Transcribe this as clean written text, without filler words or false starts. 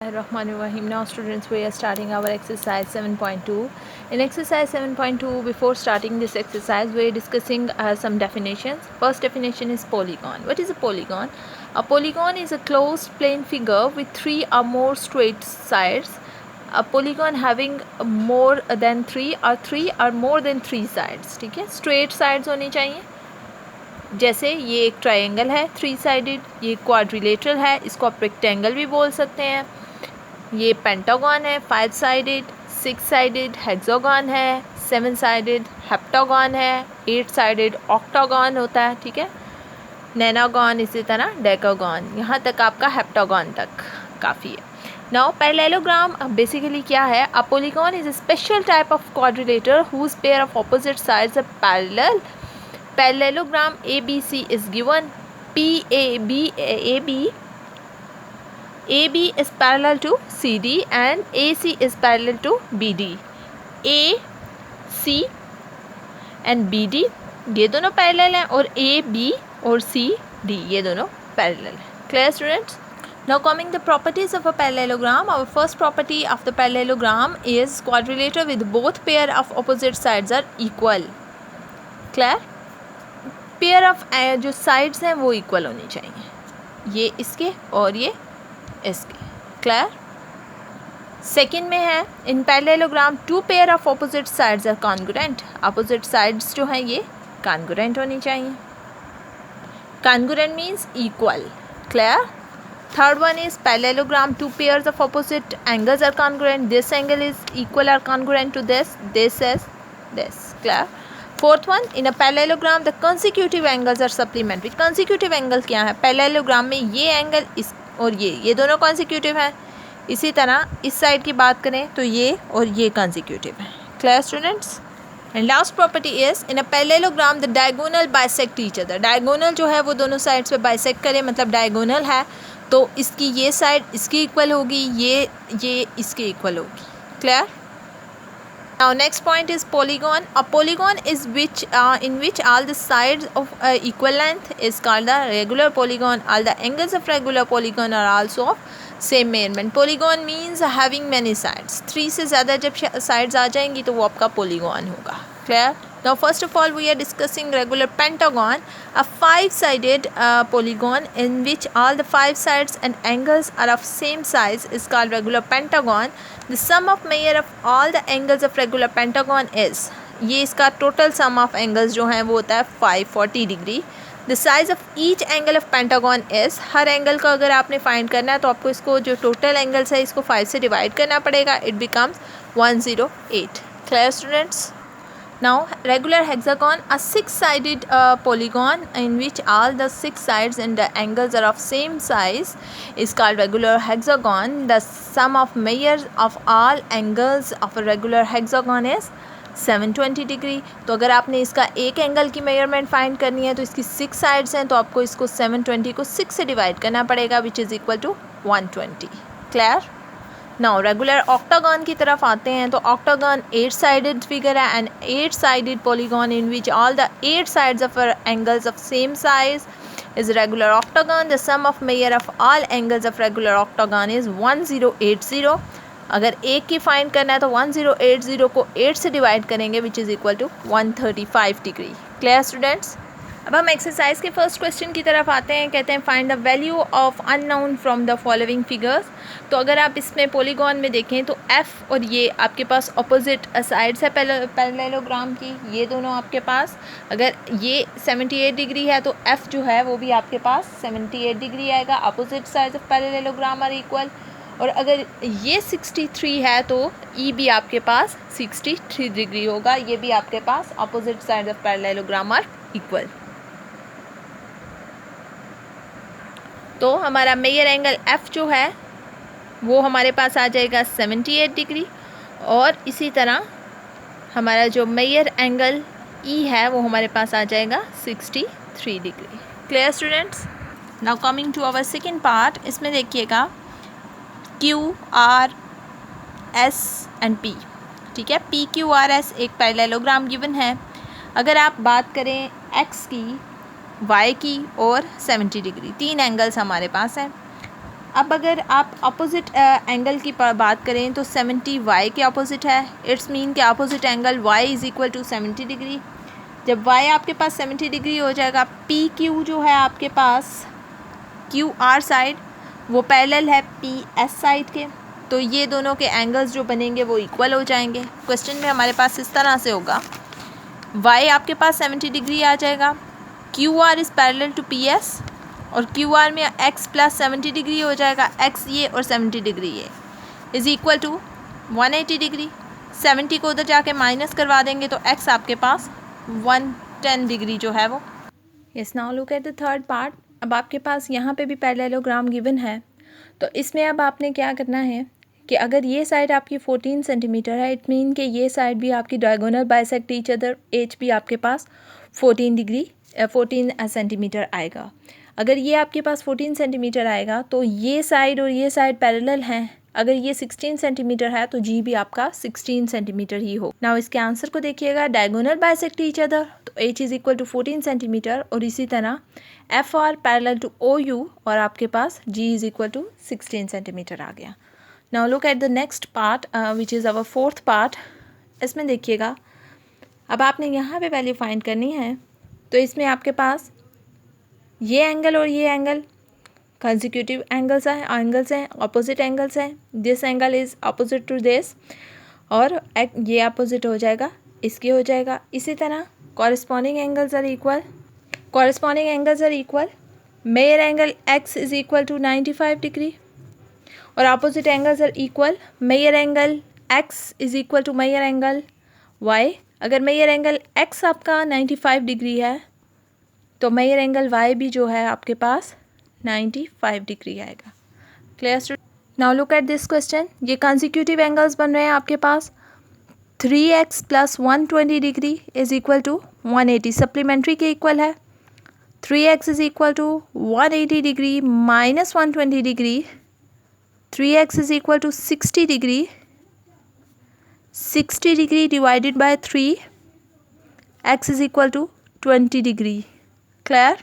Rahim. Now students, we are starting our exercise 7.2. In exercise 7.2, before starting this exercise, we are discussing some definitions. First definition is polygon. What is a polygon? A polygon is a closed plane figure with three or more straight sides. A polygon having more than three or more than three sides. ठीक है, straight sides होनी चाहिए. जैसे ये एक triangle है 3 sided, ये quadrilateral है, इसको आप रेक्टेंगल भी बोल सकते हैं. ये पेंटागन है 5 साइडेड, 6 साइडेड हेक्सागन है, 7 साइडेड हेप्टागन है, 8 साइडेड ऑक्टागन होता है. ठीक है, नैनागन, इसी तरह डेकागन, यहाँ तक आपका हेप्टागन तक काफ़ी है. नाउ पैरेललोग्राम बेसिकली क्या है? A polygon is a special type of quadrilateral whose pair of opposite sides are parallel. Parallelogram ABC is given. AB is parallel to CD and AC is parallel to BD. AC and BD ये दोनों parallel हैं और AB और CD ये दोनों parallel हैं. Clear students? Now coming the properties of a parallelogram. Our first property of the parallelogram is quadrilateral with both pair of opposite sides are equal. Clear? Pair of जो sides हैं वो equal होनी चाहिए, ये इसके और ये इसके. क्लियर? सेकंड में है in parallelogram two pair of opposite sides are congruent. Opposite sides जो हैं ये कॉन्ग्रुएंट होनी चाहिए. Congruent means equal. Clear? Third one is parallelogram two pairs of opposite angles are congruent. This angle is equal or congruent to this, this is this. Clear? Fourth one, in a parallelogram the consecutive angles are supplementary. Consecutive angle क्या है? Parallelogram में ये angle इस और ये दोनों consecutive हैं. इसी तरह इस साइड की बात करें तो ये और ये कंसेक्यूटिव हैं. Clear students? And last property is in a parallelogram the diagonal bisect each other. Diagonal जो है वो दोनों साइड्स पे बाइसेक्ट करे, मतलब डायगोनल है तो इसकी ये साइड इसकी इक्वल होगी, ये इसकी इक्वल होगी. Clear? Now next point is polygon. A polygon is in which all the sides of equal length is called the regular polygon. All the angles of regular polygon are also of same measurement. Polygon means having many sides. 3 से ज़्यादा जब sides आ जाएंगी तो वो आपका polygon होगा. Clear? Now first of all we are discussing regular pentagon, a 5-sided polygon in which all the 5 sides and angles are of same size is called regular pentagon. The sum of measure of all the angles of regular pentagon is, ये इसका total sum of angles जो हैं वो होता है 540 degree. The size of each angle of pentagon is, her angle का अगर आपने फाइंड करना है तो आपको इसको जो टोटल एंगल्स है इसको 5 से डिवाइड करना पड़ेगा. It becomes 108. Clear students? Now regular hexagon, a 6-sided polygon in which all the 6 sides and the angles are of same size is called regular hexagon. The sum of measures of all angles of a regular hexagon is 720 degree. तो अगर आपने इसका एक angle की measurement find करनी है तो इसकी 6 साइड्स हैं तो आपको इसको 720 को 6 से डिवाइड करना पड़ेगा, which is equal to 120. Clear? Now regular octagon की तरफ आते हैं तो ऑक्टागन 8 साइडेड फिगर है and 8 sided polygon in which all the 8 sides of angles of same size is regular octagon. The sum of measure of all angles of regular octagon is 1080. अगर एक की find करना है तो 1080 को 8 से divide करेंगे which is equal to 135 degree. Clear students? अब हम एक्सरसाइज के फर्स्ट क्वेश्चन की तरफ आते हैं. कहते हैं find the value of unknown from the following figures. तो अगर आप इसमें पॉलीगॉन में देखें तो एफ़ और ये आपके पास अपोजिट साइड्स है पैरेललोग्राम की, ये दोनों आपके पास. अगर ये 78 डिग्री है तो एफ़ जो है वो भी आपके पास 78 डिग्री आएगा. Opposite sides of parallelogram are equal. और अगर ये 63 है तो ई भी आपके पास 63 डिग्री होगा. ये भी आपके पास opposite sides of parallelogram are equal. तो हमारा मेजर एंगल एफ़ जो है वो हमारे पास आ जाएगा 78 डिग्री और इसी तरह हमारा जो मेजर एंगल ई है वो हमारे पास आ जाएगा 63 degree. Clear students? Now coming to our second part. इसमें देखिएगा Q R S and P. ठीक है, पी क्यू आर एस एक पैरेललोग्राम गिवन है. अगर आप बात करें एक्स की, वाई की और 70 डिग्री, 3 एंगल्स हमारे पास हैं. अब अगर आप अपोजिट एंगल की बात करें तो 70 y के अपोजिट है। इट्स मीन के opposite angle y is equal to 70 degree. जब y आपके पास 70 डिग्री हो जाएगा, पी क्यू जो है आपके पास क्यू आर साइड वो पैरेलल है पी एस साइड के, तो ये दोनों के एंगल्स जो बनेंगे वो इक्वल हो जाएंगे। क्वेश्चन में हमारे पास इस तरह से होगा, y आपके पास 70 डिग्री आ जाएगा, Q R is parallel to P S और क्यू आर में x प्लस 70 डिग्री हो जाएगा, x ये और 70 डिग्री ये इज़ इक्वल टू 180 डिग्री। 70 को उधर जाके माइनस करवा देंगे तो x आपके पास 110 डिग्री जो है वो। Yes, now look at the third part. अब आपके पास यहाँ पे भी पैरेललोग्राम गिवन है, तो इसमें अब आपने क्या करना है कि अगर ये साइड आपकी 14 सेंटीमीटर है, इट मीन कि ये साइड भी आपकी diagonal bisect each other, H भी आपके पास 14 सेंटीमीटर आएगा। अगर ये आपके पास 14 सेंटीमीटर आएगा तो ये साइड और ये साइड पैरेलल हैं। अगर ये 16 सेंटीमीटर है तो जी भी आपका 16 सेंटीमीटर ही हो। नाउ इसके आंसर को देखिएगा, डायगोनल बाइसेक्ट ईच अदर, तो H is equal to 14 centimetre और इसी तरह F R parallel to O U और आपके पास G is equal to 16 centimetre आ गया। Now look at the next part which is our fourth part. इसमें देखिएगा, अब आपने यहाँ पे वैल्यू फाइंड करनी है, तो इसमें आपके पास ये एंगल और ये एंगल कंसेक्यूटिव एंगल्स हैं, अपोजिट एंगल्स हैं। This angle is opposite to this और ये अपोजिट हो जाएगा, इसके हो जाएगा। इसी तरह corresponding angles are equal. Measure angle x is equal to 95 degree और opposite angles are equal. Measure angle x is equal to measure angle y। अगर मेजर एंगल x आपका 95 डिग्री है तो मेजर एंगल y भी जो है आपके पास 95 डिग्री आएगा। Clear student? Now look at this question. ये कंसेक्यूटिव एंगल्स बन रहे हैं आपके पास। 3x plus 120 degree is equal to 180, supplementary के इक्वल है। 3x is equal to 180 degree minus 120 degree. 3x is equal to 60 degree. 60 degree divided by 3, x is equal to 20 degree. Clear?